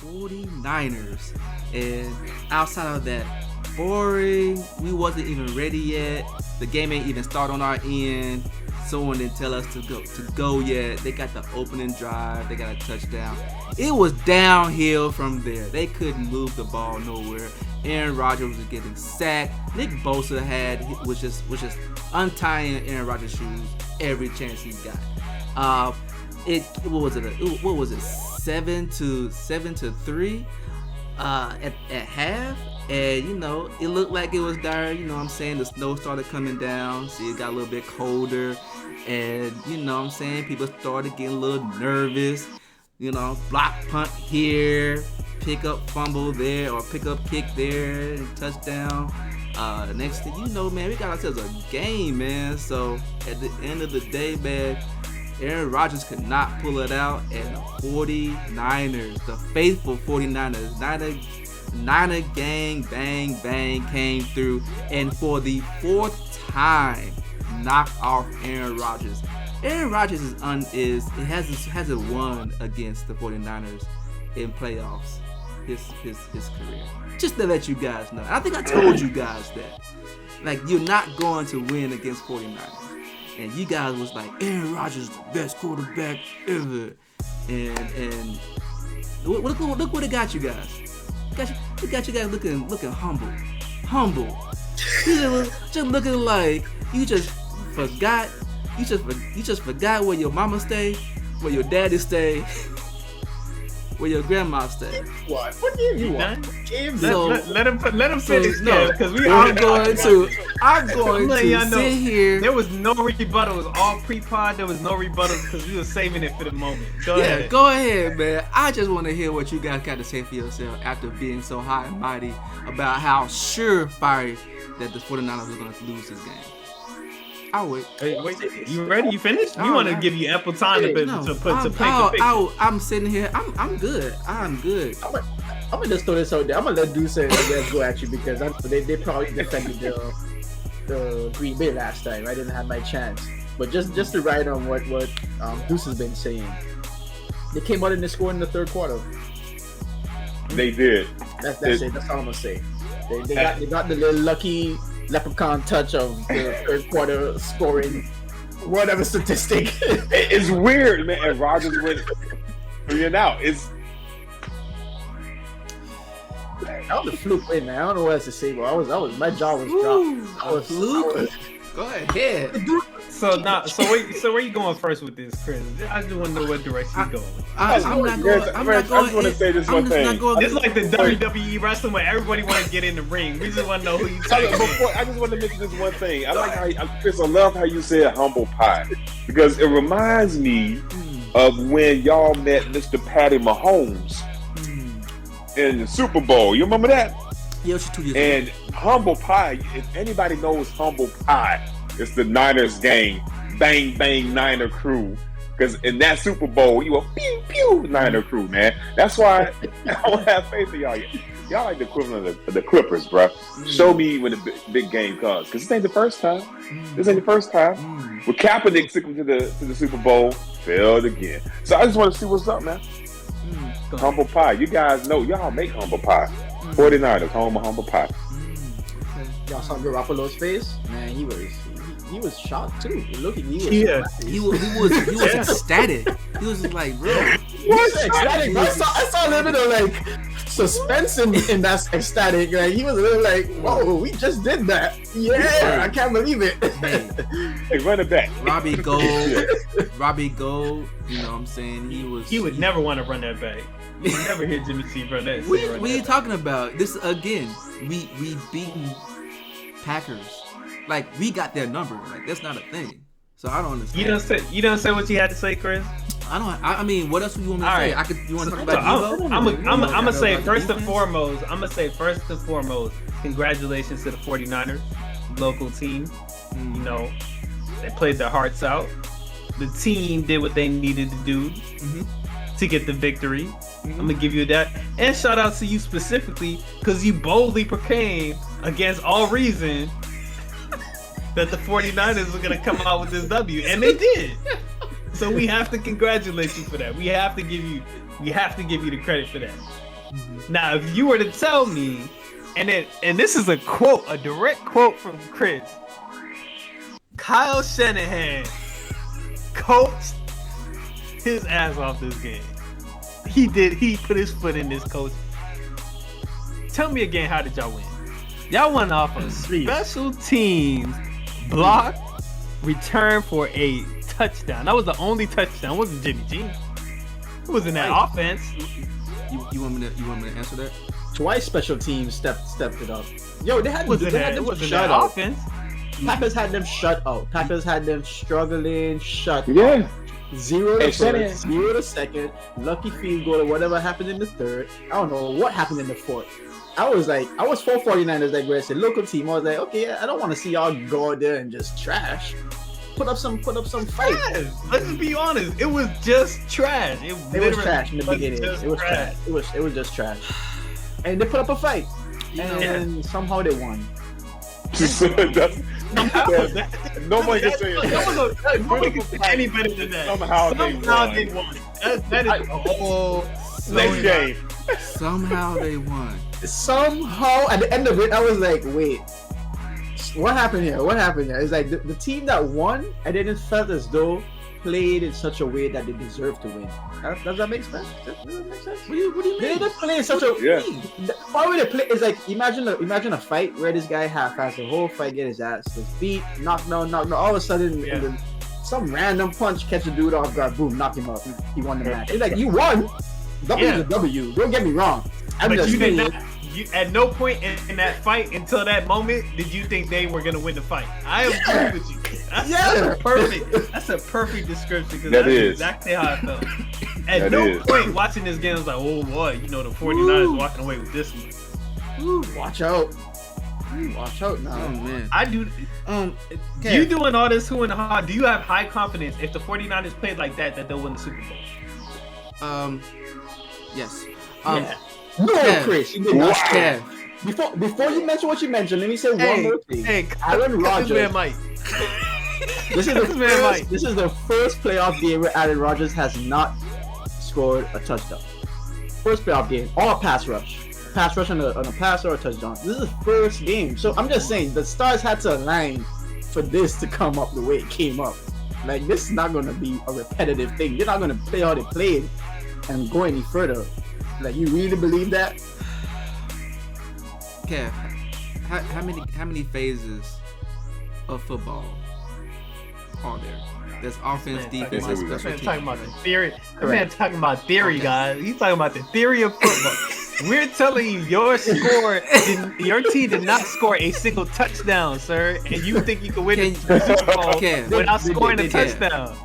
49ers. And outside of that, boring. We wasn't even ready yet. The game ain't even start on our end. Someone didn't tell us to go yet. They got the opening drive. They got a touchdown. It was downhill from there. They couldn't move the ball nowhere. Aaron Rodgers was getting sacked. Nick Bosa was just untying Aaron Rodgers' shoes every chance he got. What was it? 7-3 at half. And, it looked like it was dire. The snow started coming down. See, it got a little bit colder. And, people started getting a little nervous. Block punt here, pick up fumble there, or pick up kick there, and touchdown. Next thing you know, man, we got ourselves a game, man. So, at the end of the day, man, Aaron Rodgers could not pull it out. And the 49ers, the faithful 49ers, Niner gang, bang, bang, came through, and for the fourth time, knocked off Aaron Rodgers. Aaron Rodgers hasn't won against the 49ers in playoffs his career. Just to let you guys know. I think I told you guys that. Like, you're not going to win against 49ers. And you guys was like, Aaron Rodgers is the best quarterback ever. And look what it got you guys. It got you guys looking humble. Just looking like you just forgot. You just forgot where your mama stay, where your daddy stay, where your grandma stay. What game you want? Let him finish, because I'm going to sit here. There was no rebuttal. It was all pre-pod. There was no rebuttal because we were saving it for the moment. Go ahead. Go ahead, man. I just want to hear what you guys got to say for yourself after being so high and mighty about how surefire that the 49ers were going to lose this game. I'll wait. Wait, you ready? You finished? We want to give you ample time to paint the picture. I'm sitting here. I'm good. I'm gonna just throw this out there. I'm gonna let Deuce and go at you because they probably defended the Green Bay last time. I didn't have my chance, but just to ride on what Deuce has been saying, they came out and they scored in the third quarter. They did. That's it. That's all I'm gonna say. They got the little lucky leprechaun touch of the third quarter scoring whatever statistic. It's weird, man. And Rodgers went 3 and out. That was a fluke win, man. I don't know what else to say, but my jaw was dropped. Fluke. Go ahead. So where you going first with this, Chris? I just want to know what direction you going. I just want to say this one thing. It's like the WWE wrestling where everybody want to get in the ring. We just want to know who you taking. I just want to mention this one thing. I like Chris. I love how you said humble pie because it reminds me of when y'all met Mr. Patty Mahomes in the Super Bowl. You remember that? Yeah, it was 2 years and ago. Humble pie. If anybody knows humble pie, it's the Niners gang, bang bang Niner crew. Because in that Super Bowl, you were pew pew Niner crew, man. That's why I don't have faith in y'all yet. Y'all like the equivalent of the Clippers, bro. Show me when the big game comes. Because this ain't the first time. With Kaepernick took him to the Super Bowl, failed again. So I just want to see what's up, man. Humble pie. You guys know y'all make humble pie. 49ers, home of humble pie. Y'all saw Garoppolo's face? Man, he was shocked too. He was ecstatic. He was just like, bro. What? Ecstatic. I saw a little bit of like suspense in that ecstatic. Like he was a little like, whoa, we just did that. Yeah, I can't believe it. Hey, run it back. Robbie Gold. You know what I'm saying? He would never want to run that back. You never hear Jimmy C run that. What are you talking about? This again. We beaten Packers. Like we got their number. Like that's not a thing. So I don't understand. You don't say what you had to say, Chris. I mean, what else do you want me to say? You want to talk about Debo? I'm gonna say first and foremost. Congratulations to the 49ers, local team. You know, they played their hearts out. The team did what they needed to do to get the victory. I'm gonna give you that, and shout out to you specifically because you boldly proclaimed against all reason that the 49ers were gonna come out with this W, and they did. So we have to congratulate you for that. We have to give you the credit for that. Now, if you were to tell me, and this is a quote, a direct quote from Chris, Kyle Shanahan coached his ass off this game. He did. He put his foot in this coach. Tell me again, how did y'all win? Y'all won off a special teams block return for a touchdown. That was the only touchdown. It wasn't Jimmy G. It wasn't that offense. You want me to answer that? Twice special teams stepped it up. Yo, they had them shut out. Offense. Packers had them shut out. Packers had them struggling shut out. Yeah. 0 to Hey, first, 0 to second, lucky field goal or whatever happened in the third. I don't know what happened in the fourth. I was for 49ers, like Greg said, local team. I was like, okay, I don't want to see y'all go out there and just trash. Put up some fight. Yes. Let's just be honest. It was just trash. It was trash in the beginning. It was trash. It was just trash. And they put up a fight. And somehow they won. Nobody can say it. Nobody can say any better than that. Somehow they won. That is a whole Next game. Somehow they won. Somehow, at the end of it, I was like, wait, what happened here? What happened here? It's like the team that won, I didn't felt as though played in such a way that they deserved to win. Does that make sense? Does that make sense? What do you mean? They didn't play in such a why would they play? It's like imagine a fight where this guy has the whole fight, get his ass beat, knock down. All of a sudden, some random punch catch a dude off guard, boom, knock him up. He won the match. It's like you won. W is a W. Don't get me wrong. But you did not. At no point in that fight until that moment did you think they were gonna win the fight. I agree with you. That's a perfect description because that's exactly how I felt. At no point watching this game I was like, oh boy, the 49ers walking away with this one. Watch out. Watch out now. Oh man. I do. You doing all this who and ha? Do you have high confidence if the 49ers played like that they'll win the Super Bowl? Yes. No, Chris, you did not. Kev. Before you mention what you mentioned, let me say one more thing. Aaron Rodgers. This is the first playoff game where Aaron Rodgers has not scored a touchdown. First playoff game, all pass rush. Pass rush on a pass or a touchdown. This is the first game. So I'm just saying, the stars had to align for this to come up the way it came up. Like, this is not going to be a repetitive thing. You're not going to play how they played and go any further. Like, you really believe that? Kev, how many phases of football are there? There's offense, defense, and special teams. Talking about the theory. The man talking about theory, guys. He's talking about the theory of football. We're telling you your team did not score a single touchdown, sir, and you think you can win the Super Bowl without scoring a touchdown.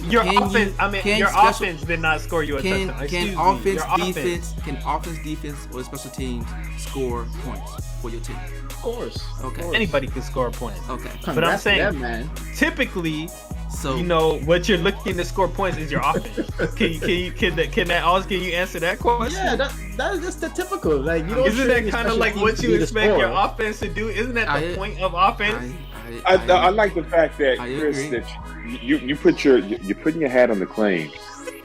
Your offense did not score you a touchdown. Can offense, defense, or special teams score points for your team? Of course. Okay. Anybody can score points. Okay. But I'm saying, typically, what you're looking to score points is your offense. Can you answer that question? Yeah, that is just the typical. Like, you don't. Isn't that kind of like what you expect your offense to do? Isn't that the point of offense? I like the fact that Chris, that you're putting your hat on the claim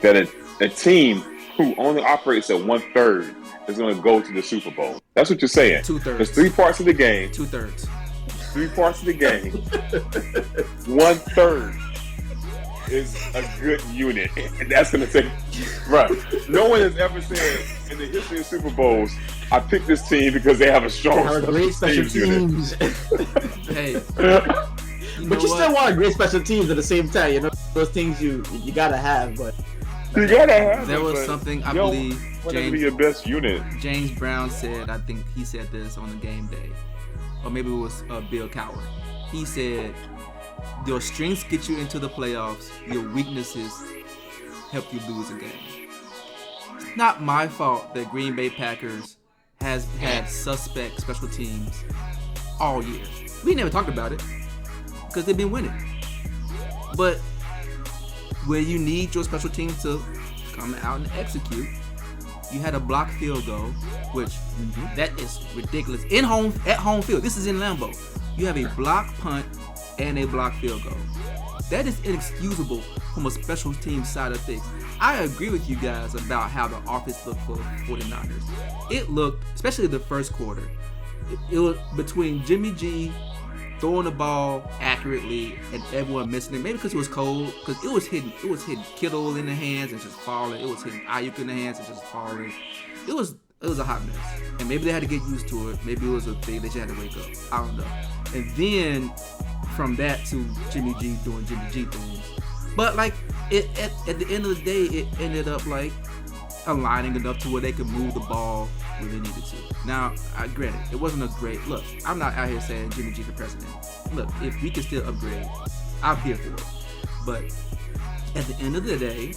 that a team who only operates at 1/3 is going to go to the Super Bowl. That's what you're saying. 2/3. There's 3 parts of the game. 2/3. 3 parts of the game. 1/3 is a good unit, and that's going to take. Right. No one has ever said in the history of Super Bowls, I picked this team because they have a strong special teams. Hey. But you still want great special teams at the same time. Those things you gotta have, but. You gotta have. There was something I believe James, be your best unit. James Brown said. I think he said this on the game day, or maybe it was Bill Cowher. He said, "Your strengths get you into the playoffs. Your weaknesses help you lose a game." It's not my fault that Green Bay Packers has had suspect special teams all year. We never talked about it because they've been winning, but where you need your special teams to come out and execute, you had a blocked field goal, which that is ridiculous. At home field. This is in Lambeau. You have a blocked punt and a blocked field goal. that is inexcusable from a special team side of things. I agree with you guys about how the offense looked for the 49ers. It looked, especially the first quarter, it was between Jimmy G throwing the ball accurately and everyone missing it. Maybe because it was cold, because it was hitting Kittle in the hands and just falling. It was hitting Ayuk in the hands and just falling. It was a hot mess, and maybe they had to get used to it. Maybe it was a thing they just had to wake up. I don't know. And then from that to Jimmy G doing Jimmy G things, but like at the end of the day, it ended up like aligning enough to where they could move the ball when they needed to. Now, I granted, it wasn't a great look. I'm not out here saying Jimmy G for president. Look, if we can still upgrade, I'm here for it. But at the end of the day,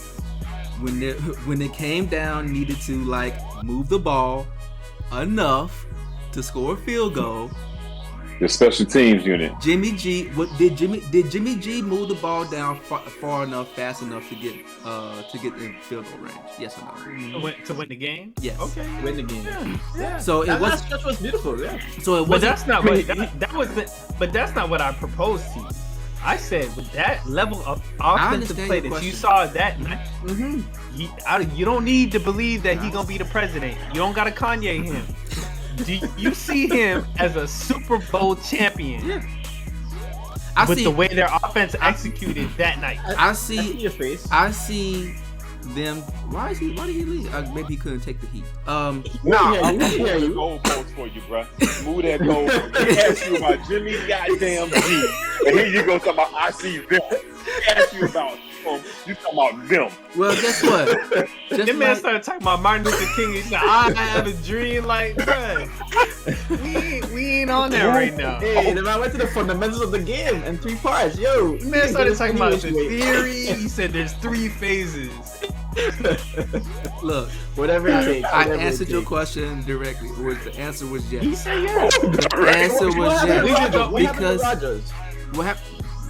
when it came down, needed to like move the ball enough to score a field goal. The special teams unit. Jimmy G, did Jimmy G move the ball down far enough, fast enough to get in field goal range? Yes or no? To win the game? Yes. Okay. Win the game. Yeah. So it was. That was beautiful. Yeah. So it was. But that's not what But that's not what I proposed to you. I said with that level of offensive play that you saw that night, you don't need to believe that he's gonna be the president. You don't gotta Kanye him. Do you see him as a Super Bowl champion? Yeah. The way their offense executed that night. I see your face. I see them. Why did he leave? Maybe he couldn't take the heat. Move the goalpost for you, bro. Move that goalpost. He asked you about Jimmy goddamn G, and here you go talking about I see them. He asked you about you talking about them. Well, guess what? That man started talking about Martin Luther King. He said, "I have a dream." Like, bro, we ain't on that right now. Hey, the man went to the fundamentals of the game in 3 parts. Yo, the man started talking about the theory. He said there's 3 phases. Look, whatever it takes. I answered your question directly. The answer was yes. He said yes. The answer was yes. Because Rodgers?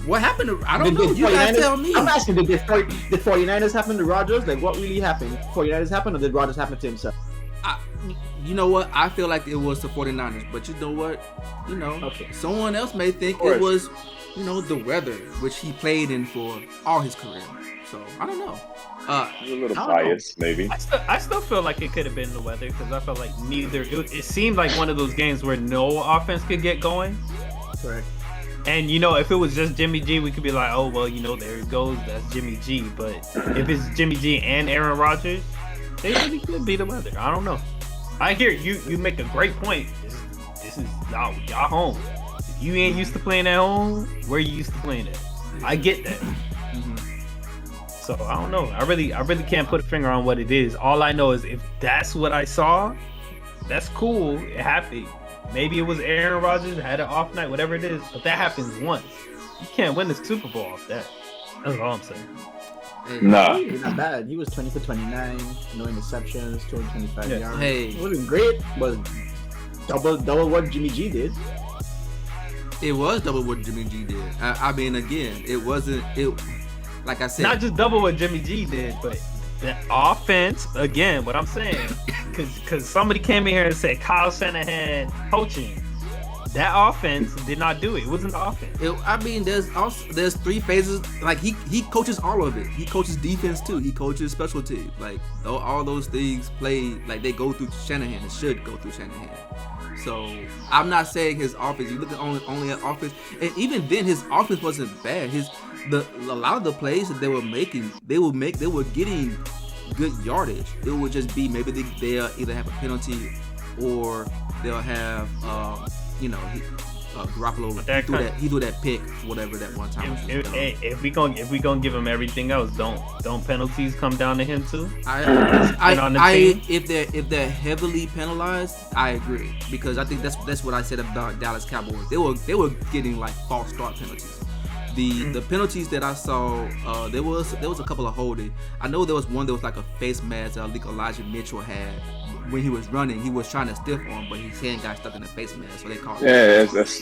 What happened to? I don't know. You gotta tell me. I'm asking, did 49ers happen to Rodgers? Like, what really happened? 49ers happened, or did Rodgers happen to himself? You know what? I feel like it was the 49ers, but you know what? Someone else may think it was, the weather, which he played in for all his career. So I don't know. You're a little biased, maybe. I still feel like it could have been the weather because I felt like neither. It seemed like one of those games where no offense could get going. Correct. And if it was just Jimmy G, we could be like, oh well, there it goes, that's Jimmy G. But if it's Jimmy G and Aaron Rodgers, they really could be the weather. I don't know. I hear you make a great point. This is y'all home. If you ain't used to playing at home, where you used to playing at? I get that. So I don't know. I really can't put a finger on what it is. All I know is if that's what I saw, that's cool. It happened. Maybe it was Aaron Rodgers had an off night, whatever it is. But that happens once. You can't win the Super Bowl off that. That's all I'm saying. Nah. Not bad. He was 20 for 29, no interceptions, 225 yards. Hey. It wasn't great, but double what Jimmy G did. It was double what Jimmy G did. I mean, again, it wasn't. Like I said, not just double what Jimmy G did, but the offense. Again, what I'm saying, because somebody came in here and said Kyle Shanahan coaching. That offense did not do it. It wasn't the offense. There's 3 phases. Like he coaches all of it. He coaches defense too. He coaches special teams. Like all those things play. Like they go through Shanahan. It should go through Shanahan. So I'm not saying his offense. You look at only at offense, and even then his offense wasn't bad. A lot of the plays that they were making, they were getting good yardage. It would just be maybe they'll either have a penalty or they'll have Garoppolo he threw that pick, whatever that one time. If we gonna give him everything else, don't penalties come down to him too? If they're heavily penalized, I agree, because I think that's what I said about Dallas Cowboys. They were getting like false start penalties. The penalties that I saw, there was a couple of holding. I know there was one that was like a face mask that I think Elijah Mitchell had when he was running. He was trying to stiff arm, but his hand got stuck in the face mask, so they called it. That's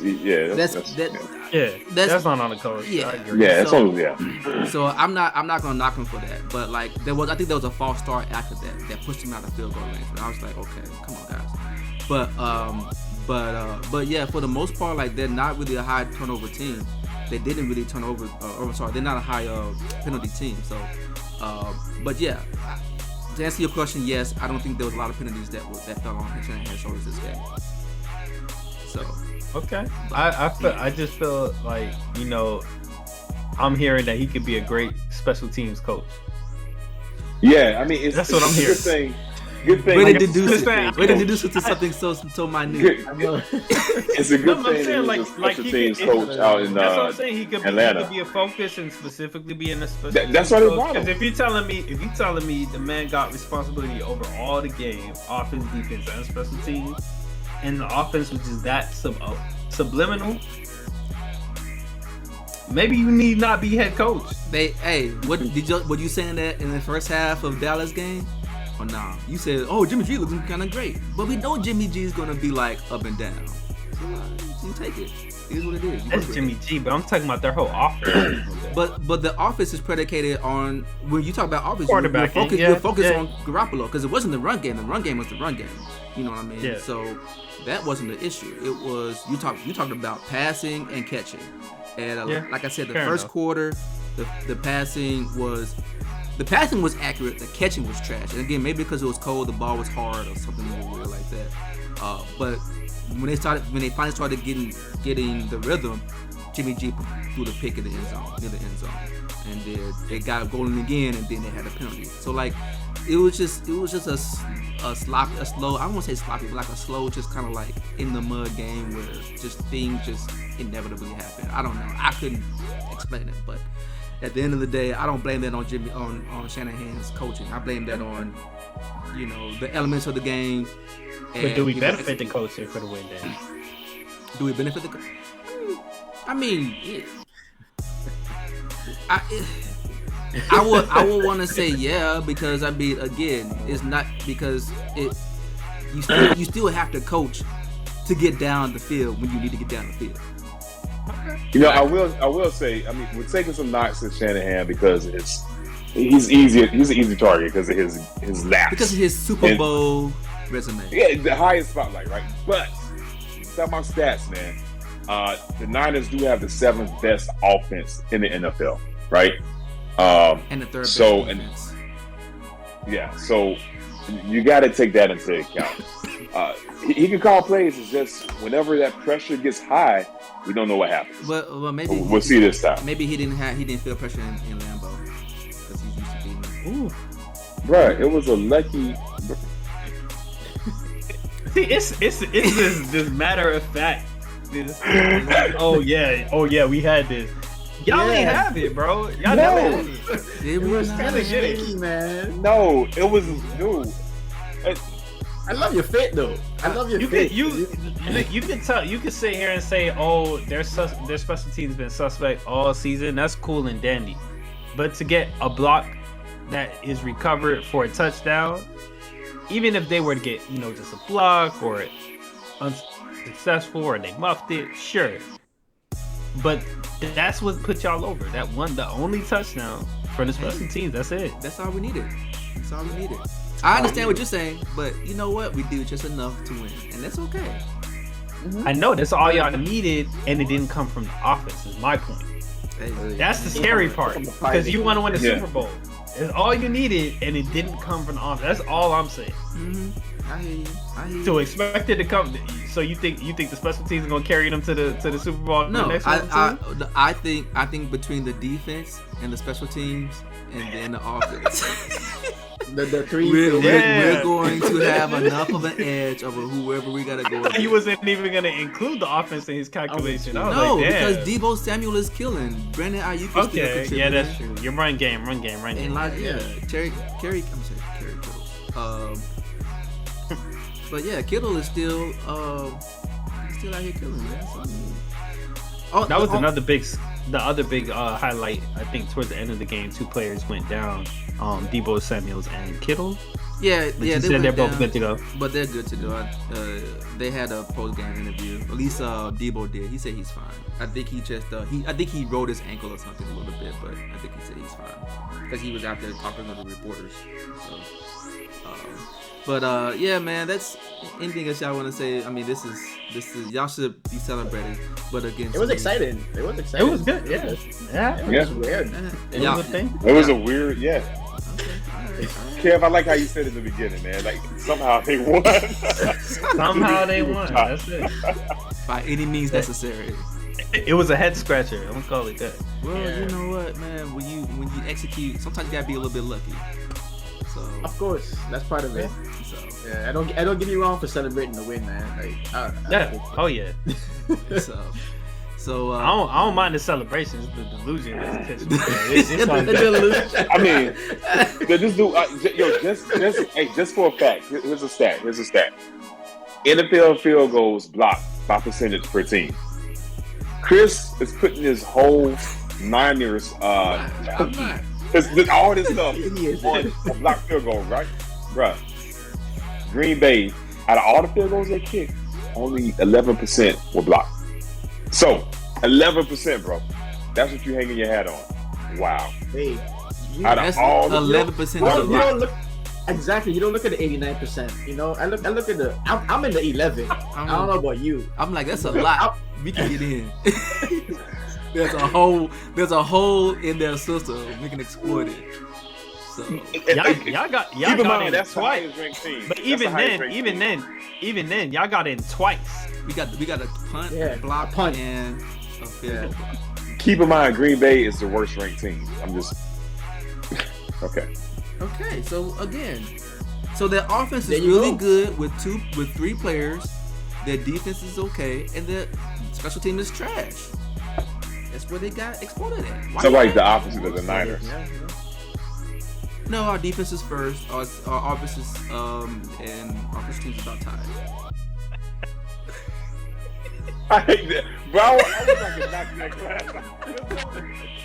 not on the coach. Yeah, So I'm not gonna knock him for that, but like I think there was a false start after that pushed him out of field goal range. And I was like, okay, come on guys. But yeah, for the most part, like they're not really a high turnover team. they didn't really turn over. Sorry, they're not a high penalty team. So, but yeah, to answer your question, yes, I don't think there was a lot of penalties that fell on Shanahan's shoulders this game. So okay, I just feel like, you know, I'm hearing that he could be a great special teams coach. Yeah, I mean, that's what I'm hearing. Good thing. Good thing. Way to deduce it to something so minute. It's a good thing. Saying, like special teams coach out in that's what I'm saying. He could be a focus and specifically be in a special. That's what he brought him. Because if you're telling me the man got responsibility over all the game, offense, defense, and special teams, and the offense which is that subliminal, maybe you need not be head coach. What you saying that in the first half of Dallas game? Or nah, you said, oh, Jimmy G looking kind of great, but we know Jimmy G is gonna be like up and down. So you take it. It is what it is. That's Jimmy G, but I'm talking about their whole offense. but the offense is predicated on, when you talk about offense, you're focused on Garoppolo, because it wasn't the run game. The run game was the run game. You know what I mean? Yeah. So that wasn't the issue. It was you talked about passing and catching, and like I said, the first quarter, the passing was. The passing was accurate. The catching was trash. And again, maybe because it was cold, the ball was hard or something more weird like that. But when they finally started getting the rhythm, Jimmy G threw the pick in the end zone, near the end zone, and they got golden again, and then they had a penalty. So like, it was just a slow. I won't say sloppy, but like a slow, just kind of like in the mud game where just things just inevitably happen. I don't know. I couldn't explain it, but. At the end of the day, I don't blame that on Shanahan's coaching. I blame that on, you know, the elements of the game. But do we benefit the coach here for the win then? Do we benefit the coach? I mean, I would want to say yeah, because I mean, again, it's not because you still have to coach to get down the field when you need to get down the field. You know, I will say, I mean, we're taking some knocks at Shanahan because he's an easy target because of his laps. Because of his Super Bowl resume. Yeah, the highest spotlight, right? But talking about stats, man, the Niners do have the 7th best offense in the NFL, right? And the 3rd best defense. Yeah, so you got to take that into account. He can call plays. It's just whenever that pressure gets high, we don't know what happens. Well, maybe we'll see this time. Maybe he didn't feel pressure in Lambeau because he's used to beating them. Ooh, right. It was a lucky. See, it's this matter of fact. Like, oh yeah, we had this. Y'all ain't have it, bro. Y'all never had it. It was kind of shaky, man. No, it was new. I love your fit though. I love your fit. You can tell. You can sit here and say, "Oh, their special teams been suspect all season." That's cool and dandy, but to get a block that is recovered for a touchdown, even if they were to get, you know, just a block or unsuccessful or they muffed it, sure. But that's what put y'all over. That one, the only touchdown for the special teams. That's it. That's all we needed. I understand what you're saying, but you know what? We do just enough to win, and that's okay. Mm-hmm. I know that's all y'all needed, and it didn't come from the offense. Is my point. That's the scary part, because you want to win the Super Bowl. It's all you needed, and it didn't come from the offense. That's all I'm saying. Mm-hmm. I hear you. So expect it to come. So you think the special teams are gonna carry them to the Super Bowl? No, next I think between the defense and the special teams and then the offense. The three. We're going to have enough of an edge over whoever we gotta go. He wasn't even gonna include the offense in his calculation. No, because Deebo Samuel is killing. Brandon Ayuk is still contributing. Yeah, that's true. Your run game. And Kerry Kittles. But yeah, Kittle is still out here killing, man. So, that was the other big highlight. I think towards the end of the game, 2 players went down. Deebo Samuels and Kittle. Yeah, they're both good to go. But they're good to go. They had a post-game interview. At least Deebo did. He said he's fine. I think he just I think he rolled his ankle or something a little bit, but I think he said he's fine because he was out there talking to the reporters. So, yeah, man. That's anything else y'all want to say? I mean, this is This is y'all should be celebrating. But again, It was exciting. It was exciting. It was good. Yeah. Yeah. It was weird. It Y'all- was a thing. It was a weird, yeah. Okay, all right. Kev, I like how you said in the beginning, man. Like somehow they won. Somehow they won. That's it. By any means necessary. It was a head scratcher. I'm gonna call it that. Well, Yeah. you know what, man. When you execute, sometimes you gotta be a little bit lucky. So, Of course, that's part of it. so Yeah, I don't get me wrong for celebrating the win, man. Like, Yeah. Oh yeah. so I don't mind the celebrations. The delusion is catching me. It's on that. I mean, this dude, just for a fact, here's a stat. NFL field goals blocked by percentage per team. Chris is putting his whole Niners, I'm not. all this stuff He is. on a blocked field goal, right? Bruh. Green Bay, out of all the field goals they kicked, only 11% were blocked. So, 11%, bro. That's what you hanging your hat on. Wow. Hey, Out That's of all the 11% Well, of you the don't look exactly. You don't look at the 89%. You know, I look at the. I'm in the 11. I don't know about you. I'm like, that's a lot. We can get in. There's a hole in their system. We can exploit it. So Y'all got Keep in got mind, in that's the twice. highest ranked team. But That's the highest ranked team. even then, y'all got in twice. we got a punt, Yeah, a block, a punt. and a field goal. Keep in mind, Green Bay is the worst ranked team. I'm just okay. Okay, so again, their offense There is you really go. good with 3 players. Their defense is okay, and their special team is trash. That's where they got exploded at. Why So you like hate- the opposite of the Niners. Yeah, No, our defense is first. Our offense is and our first team's about tied. I hate that, bro. I was like a knock that class.